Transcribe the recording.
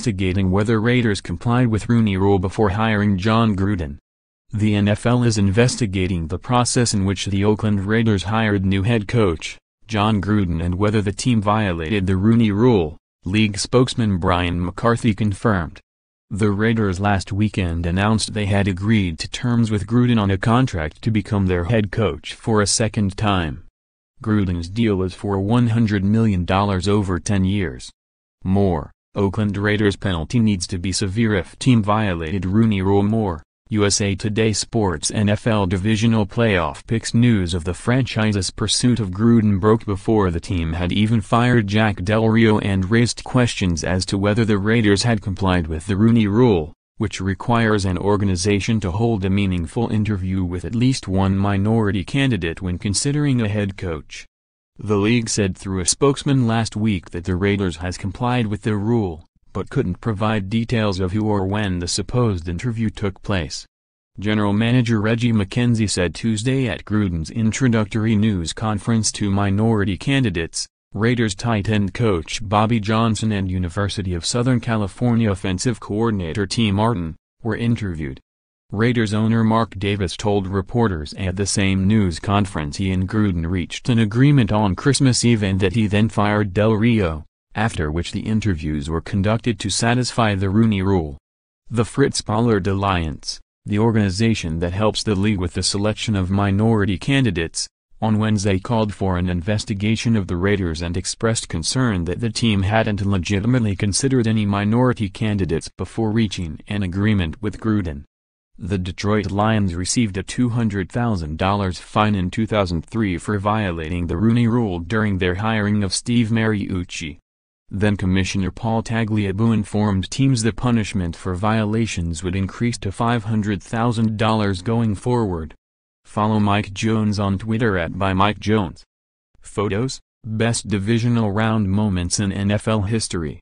investigating whether Raiders complied with Rooney Rule before hiring Jon Gruden. The NFL is investigating the process in which the Oakland Raiders hired new head coach, Jon Gruden, and whether the team violated the Rooney Rule, league spokesman Brian McCarthy confirmed. The Raiders last weekend announced they had agreed to terms with Gruden on a contract to become their head coach for a second time. Gruden's deal is for $100 million over 10 years. More, Oakland Raiders penalty needs to be severe if team violated Rooney Rule. More, USA Today Sports NFL divisional playoff picks. News of the franchise's pursuit of Gruden broke before the team had even fired Jack Del Rio and raised questions as to whether the Raiders had complied with the Rooney Rule, which requires an organization to hold a meaningful interview with at least one minority candidate when considering a head coach. The league said through a spokesman last week that the Raiders has complied with the rule, but couldn't provide details of who or when the supposed interview took place. General Manager Reggie McKenzie said Tuesday at Gruden's introductory news conference two minority candidates, Raiders tight end coach Bobby Johnson and University of Southern California offensive coordinator T. Martin, were interviewed. Raiders owner Mark Davis told reporters at the same news conference he and Gruden reached an agreement on Christmas Eve and that he then fired Del Rio, after which the interviews were conducted to satisfy the Rooney Rule. The Fritz Pollard Alliance, the organization that helps the league with the selection of minority candidates, on Wednesday called for an investigation of the Raiders and expressed concern that the team hadn't legitimately considered any minority candidates before reaching an agreement with Gruden. The Detroit Lions received a $200,000 fine in 2003 for violating the Rooney Rule during their hiring of Steve Mariucci. Then Commissioner Paul Tagliabue informed teams the punishment for violations would increase to $500,000 going forward. Follow Mike Jones on Twitter at @ByMikeJones. Photos, best divisional round moments in NFL history.